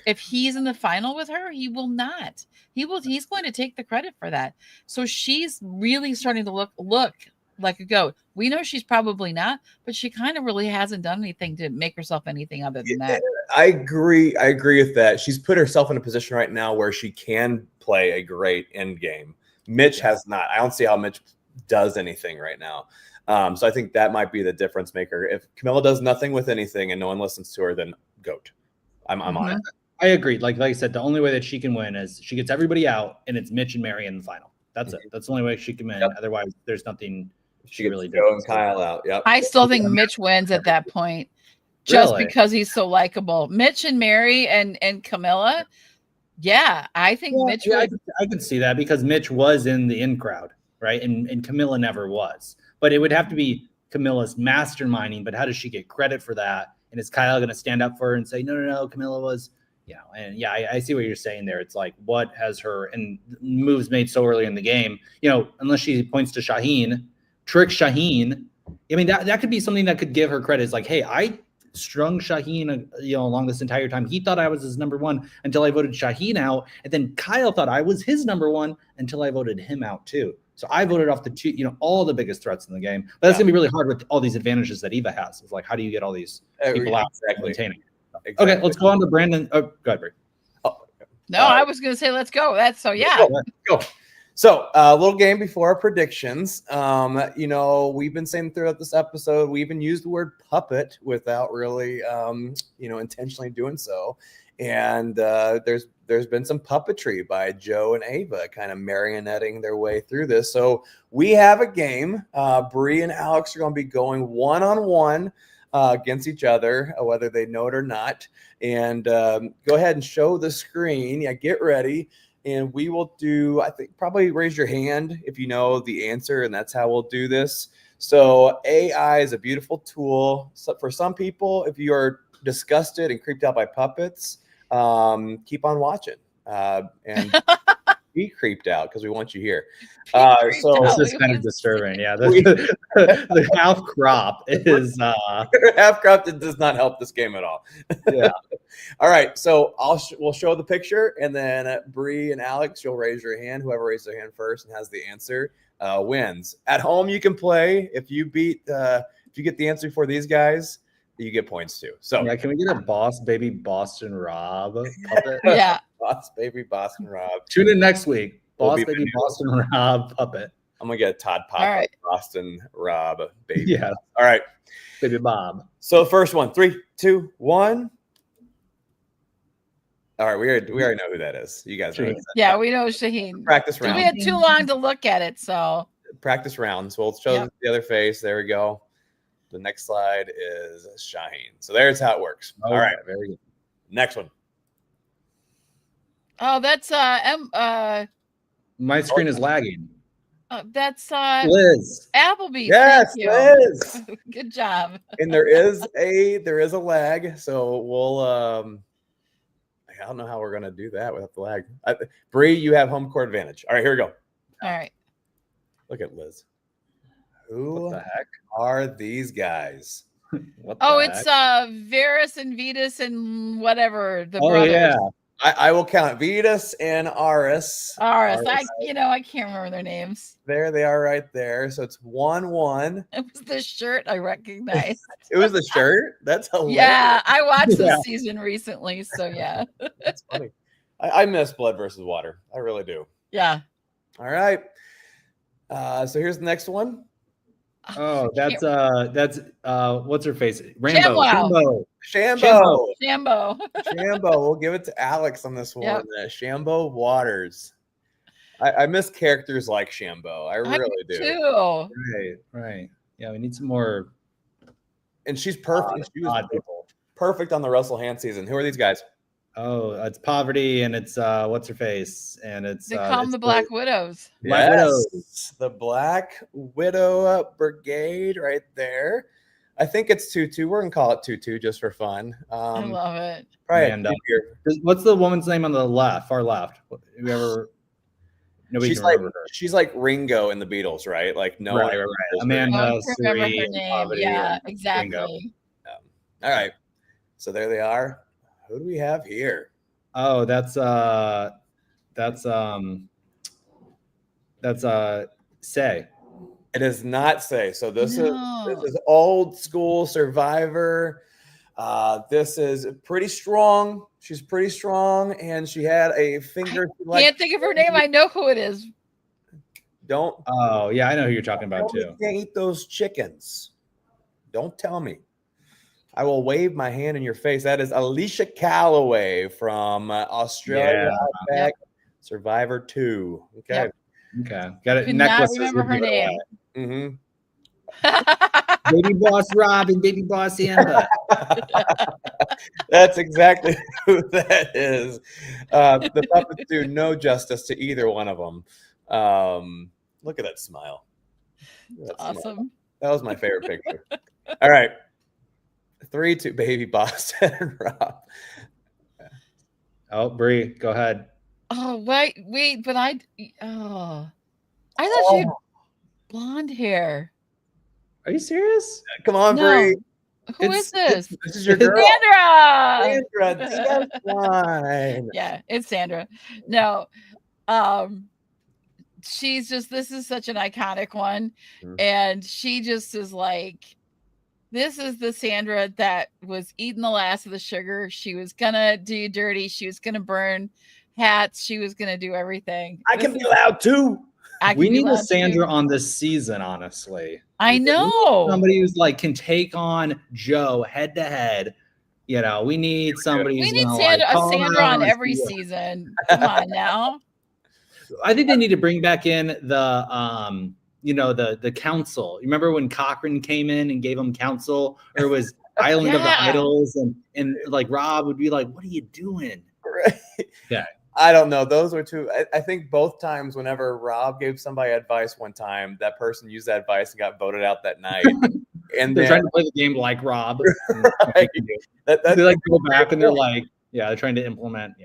If he's in the final with her, he will not. He's going to take the credit for that. So she's really starting to look like a GOAT. We know she's probably not, but she kind of really hasn't done anything to make herself anything other than that. I agree with that. She's put herself in a position right now where she can play a great end game. Mitch has not. I don't see how Mitch does anything right now. So I think that might be the difference maker. If Camilla does nothing with anything and no one listens to her, then GOAT. I'm on it. I agree. Like I said, the only way that she can win is she gets everybody out, and it's Mitch and Mary in the final. That's it. That's the only way she can win. Otherwise, there's nothing she really does. And Kyle out. Yep. I still think Mitch wins at that point, just because he's so likable. Mitch and Mary and Camilla. Yeah, I think Mitch. Yeah, I could see that, because Mitch was in the in crowd, right? And Camilla never was. But it would have to be Camilla's masterminding. But how does she get credit for that? And is Kyle going to stand up for her and say, no, Camilla was, and I see what you're saying there. It's like, what has her, and moves made so early in the game, unless she points to Shaheen, trick Shaheen. I mean, that could be something that could give her credit. It's like, hey, I strung Shaheen, along this entire time. He thought I was his number one until I voted Shaheen out. And then Kyle thought I was his number one until I voted him out too. So I voted off the two, all the biggest threats in the game. But that's going to be really hard with all these advantages that Eva has. It's like, how do you get all these people out maintaining? Exactly. Okay, let's go on to Brandon. Oh, go ahead, Brie. No, I was going to say, let's go. Let's go. So a little game before our predictions. We've been saying throughout this episode, we even used the word puppet without really, intentionally doing so. And there's been some puppetry by Joe and Ava, kind of marionetting their way through this. So we have a game. Bree and Alex are going to be going one-on-one against each other, whether they know it or not. And go ahead and show the screen. Yeah, get ready. And we will do, I think, probably raise your hand if you know the answer, and that's how we'll do this. So AI is a beautiful tool. So for some people, if you are disgusted and creeped out by puppets, keep on watching and be creeped out, because we want you here. So this is kind of disturbing. Yeah, the half crop is half crop. Does not help this game at all. Yeah. All right, so we'll show the picture, and then Bree and Alex, you'll raise your hand. Whoever raises their hand first and has the answer wins. At home, you can play. If you get the answer for these guys, you get points too. So yeah, can we get a Boss Baby Boston Rob puppet? Yeah, Boss Baby Boston Rob. Tune in next week. Boss Baby Boston Rob puppet. I'm gonna get a Todd Pop Boston Rob baby. Yeah. All right, Baby Bob. So the first one, 3, 2, 1. All right, we already know who that is. You guys know. Yeah, we know Shaheen. Practice round. We had too long to look at it, so practice rounds. We'll show the other face. There we go. The next slide is Shaheen. So there's how it works. All right, very good. Next one. Oh, that's my screen is lagging. That's Liz. Applebee's. Yes, Liz. Good job. And there is a lag, so we'll I don't know how we're gonna do that without the lag. Bree, you have home court advantage. All right, here we go. All right. Look at Liz. Who the heck are these guys? It's Varys and Vetus and whatever. The brothers. Yeah. I will count Vetus and Aris. Aris. I can't remember their names. There they are right there. So it's 1-1. It was the shirt I recognized. It was the shirt? That's hilarious. Yeah, I watched this season recently, so yeah. That's funny. I miss Blood versus Water. I really do. Yeah. All right. So here's the next one. Oh, that's what's her face? Rambo. Shambo. Shambo. We'll give it to Alex on this one. Yep. Shambo Waters. I miss characters like Shambo. I really do. Too. Right. Yeah, we need some more. And she's perfect. She was perfect on the Russell Hand season. Who are these guys? Oh, it's Poverty, and it's what's her face, and it's they call them the Black Widows. Black Widows, the Black Widow Brigade, right there. I think it's 2-2. We're gonna call it 2-2 just for fun. I love it. Right. And, what's the woman's name on the left, far left? Whoever. Nobody can remember her. She's like Ringo in the Beatles, right? Like no right. Amanda. Remember her name? Yeah, exactly. All right. So there they are. Who do we have here? Oh, that's Say. It is not Say. So this is old school Survivor. This is pretty strong. She's pretty strong, and she had a finger. I can't think of her name. I know who it is. Don't. Oh yeah, I know who you're talking about too. You can't eat those chickens. Don't tell me. I will wave my hand in your face. That is Alicia Calloway from Australia. Yeah. Survivor 2. Okay. Yep. Okay. Got it. Could not remember her name. Mm-hmm. Baby Boss Rob and Baby Boss Amber. That's exactly who that is. The puppets do no justice to either one of them. Look at that smile. That's awesome. Smile. That was my favorite picture. All right. 3-2, Baby Boss and Rob. Oh, Bree, go ahead. Oh, wait, but I thought she had blonde hair. Are you serious? Come on, Bree. Who is this? This is your girl. Sandra. Sandra, fine. Yeah, it's Sandra. No, she's just, this is such an iconic one. And she just is like, this is the Sandra that was eating the last of the sugar. She was gonna do you dirty. She was gonna burn hats. She was gonna do everything. I can be loud too. We need a Sandra on this season, honestly. I know. Somebody who's like can take on Joe head to head. You know, we need somebody. We need Sandra on every season. Come on now. I think they need to bring back in the the council. You remember when Cochran came in and gave them counsel, or it was Island of the Idols, and like Rob would be like, "What are you doing?" Right. Yeah. I don't know. Those were two. I think both times whenever Rob gave somebody advice one time, that person used that advice and got voted out that night. And they're trying to play the game like Rob. Right. They like go back and they're like, they're trying to implement.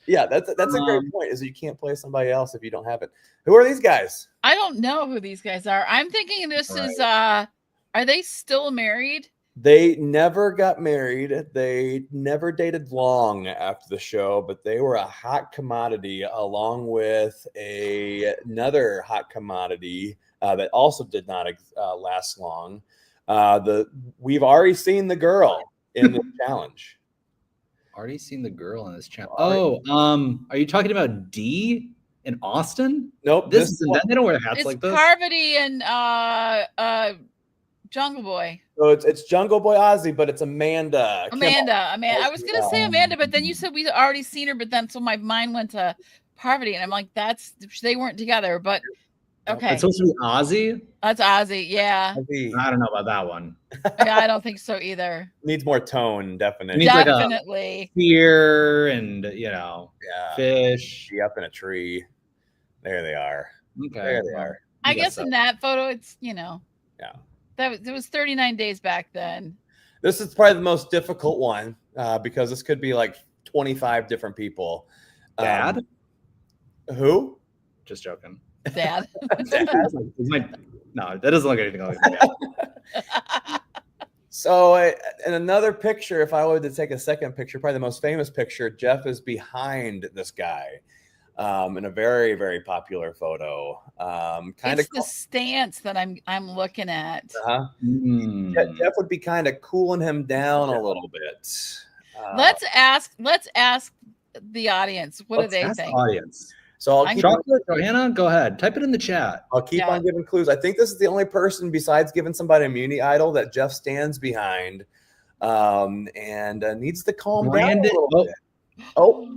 Yeah, that's a great point. Is you can't play somebody else if you don't have it. Who are these guys? I don't know who these guys are. I'm thinking this is. Are they still married? They never got married. They never dated long after the show, but they were a hot commodity along with another hot commodity that also did not last long. We've already seen the girl in the challenge. Already seen the girl in this challenge. Oh, are you talking about Dee in Austin? Nope. They don't wear hats like this. It's Parvati and Jungle Boy. So it's Jungle Boy Ozzy, but it's Amanda. Amanda. I was gonna say Amanda, but then you said we already seen her, but then so my mind went to Parvati, and I'm like, they weren't together, but okay. It's supposed to be Ozzy. That's Ozzy, yeah. I don't know about that one. Yeah, I don't think so either. Needs more tone, definitely. Definitely. Like fear and fish. Be up in a tree. There they are. Okay. There they are. I guess in that photo, it's Yeah. It was 39 days back then. This is probably the most difficult one because this could be like 25 different people. Dad? Who? Just joking. Dad. No, that doesn't look anything like that. So in another picture, if I were to take a second picture, probably the most famous picture, Jeff is behind this guy in a very, very popular photo. It's the stance that I'm looking at. Jeff would be kind of cooling him down a little bit. Let's ask the audience. What do they think? Audience. So I'll keep Chocolate, Johanna, go ahead. Type it in the chat. I'll keep on giving clues. I think this is the only person besides giving somebody a immunity idol that Jeff stands behind and needs to calm down a little bit. Oh,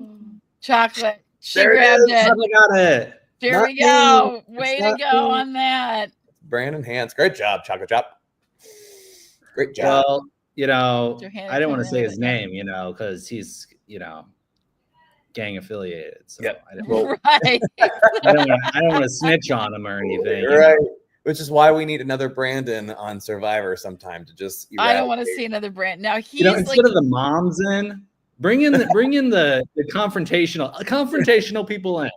Chocolate. She grabbed it. I got it. There we go. Way to go on that. Brandon Hans. Great job, Chocolate Chop. Great job. Well, I didn't want to say his name, because he's, gang affiliated. So right. I don't want to snitch on him or anything. Right. Which is why we need another Brandon on Survivor sometime to just. I don't want to see another Brandon. Now he's instead of the moms in, bring in the confrontational people in.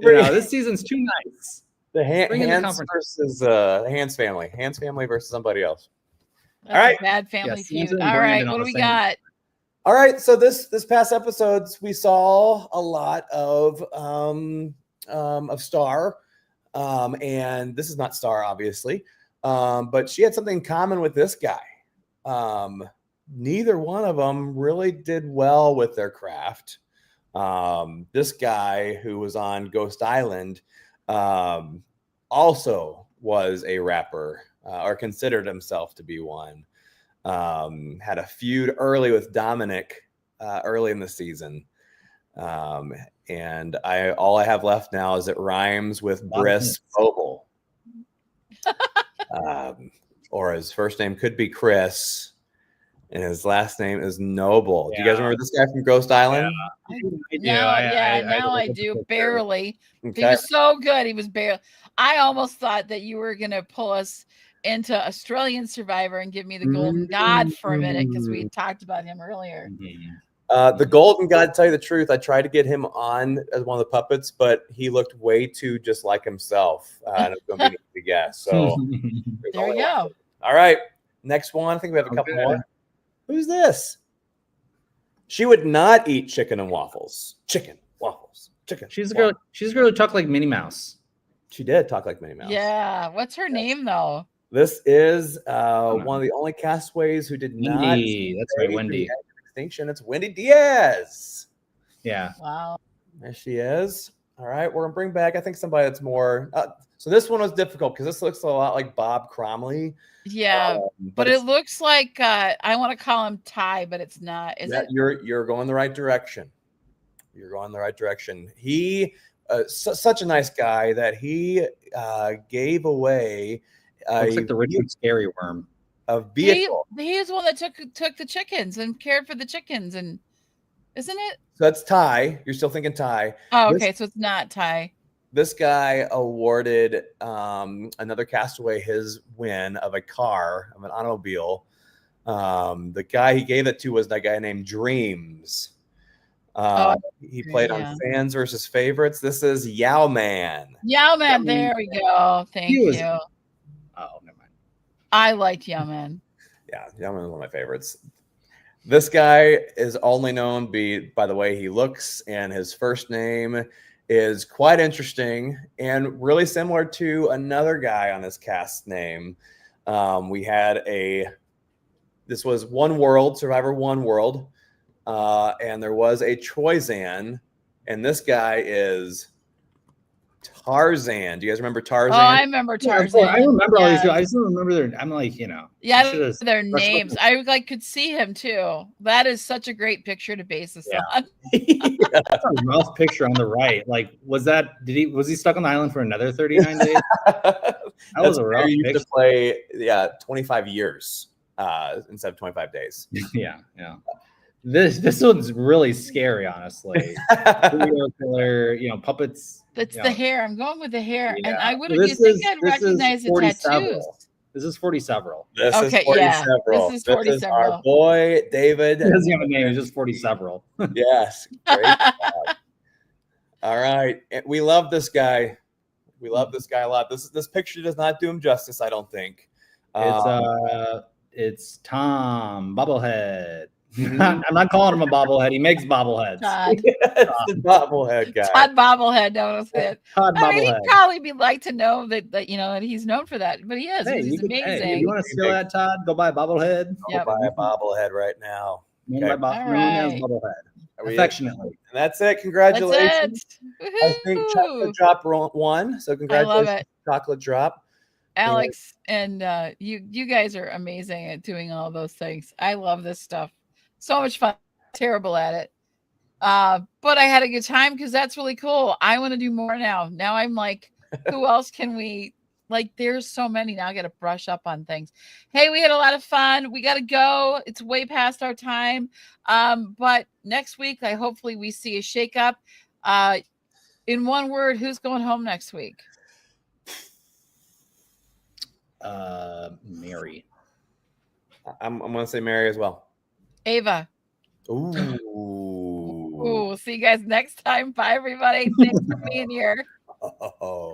This season's too nice. The Hans versus Hans family. Hans family versus somebody else. That's all right. Bad family feud. All right. What do we got? All right. So this past episodes, we saw a lot of Star. And this is not Star, obviously. But she had something in common with this guy. Neither one of them really did well with their craft. This guy who was on Ghost Island also was a rapper or considered himself to be one. Had a feud early with Dominic early in the season. And all I have left now is it rhymes with Briss Vogel. Or his first name could be Chris. And his last name is Noble. Do you guys remember this guy from Ghost Island? Now I do. Barely. Okay. He was so good. He was barely. I almost thought that you were going to pull us into Australian Survivor and give me the Golden God for a minute because we talked about him earlier. The Golden God, to tell you the truth, I tried to get him on as one of the puppets, but he looked way too just like himself. And it's going to be easy to guess. So there you go. All right. Next one. I think we have a couple more. Who's this? She would not eat chicken and waffles. Chicken, waffles, chicken. She's a girl. She's a girl who talked like Minnie Mouse. She did talk like Minnie Mouse. Yeah. What's her name though? This is one of the only castaways who did not. That's right, Wendy. Extinction. It's Wendy Diaz. Yeah. Wow. There she is. All right, we're gonna bring back. I think somebody that's more. So this one was difficult because this looks a lot like Bob Cromley. Yeah, but it looks like I want to call him Ty, but it's not. Is it? You're going the right direction. You're going the right direction. He such a nice guy that he gave away. Looks like the Richard Scary Worm. A vehicle. He is the one that took the chickens and cared for the chickens, and isn't it? So that's Ty. You're still thinking Ty. Oh, okay. So it's not Ty. This guy awarded another castaway his win of a car, of an automobile. The guy he gave it to was that guy named Dreams. He played on Fans versus Favorites. This is Yao Man. Yao Man, there we go. Thank you. Oh, never mind. I liked Yao Man. Yeah, Yao Man is one of my favorites. This guy is only known by the way he looks, and his first name is quite interesting and really similar to another guy on this cast name. We had this was One World, Survivor One World, and there was a Troyzan, and this guy is Tarzan. Do you guys remember Tarzan? Oh, I remember Tarzan. I remember all these people. I just don't remember I'm like, Yeah, their names. I could see him too. That is such a great picture to base this on. That's a rough picture on the right. Like, was he stuck on the island for another 39 days? That was a rough picture. To play 25 years instead of 25 days. Yeah. This one's really scary, honestly. Killer, puppets. That's the hair. I'm going with the hair, and I would have. You think I'd recognize the tattoos? This is 40 several. This is 40 several. Our boy David. He doesn't have a name. He's just 40 several. Yes. Great job. All right, we love this guy. We love this guy a lot. This picture does not do him justice, I don't think. It's Tom Bobblehead. I'm not calling him a bobblehead. He makes bobbleheads. Todd. It's the bobblehead guy. Todd Bobblehead noticed it. Todd I mean, Bobblehead. he'd probably be like to know that that he's known for that, but he is. Hey, He's amazing. Hey, if you want to steal that, Todd, go buy a bobblehead. Yep. Buy a bobblehead right now. Known Okay. as Bobblehead. Affectionately. And that's it. Congratulations. That's I think it. Chocolate Drop won. So congratulations, it. Chocolate Drop. Alex and you guys are amazing at doing all those things. I love this stuff. So much fun. Terrible at it. But I had a good time because that's really cool. I want to do more now. Now I'm like, who else can we like? There's so many now. I got to brush up on things. Hey, we had a lot of fun. We got to go. It's way past our time. But next week, hopefully we see a shakeup. In one word, who's going home next week? Mary. I'm going to say Mary as well. Ava. Ooh. See you guys next time. Bye, everybody. Thanks for being here. Oh.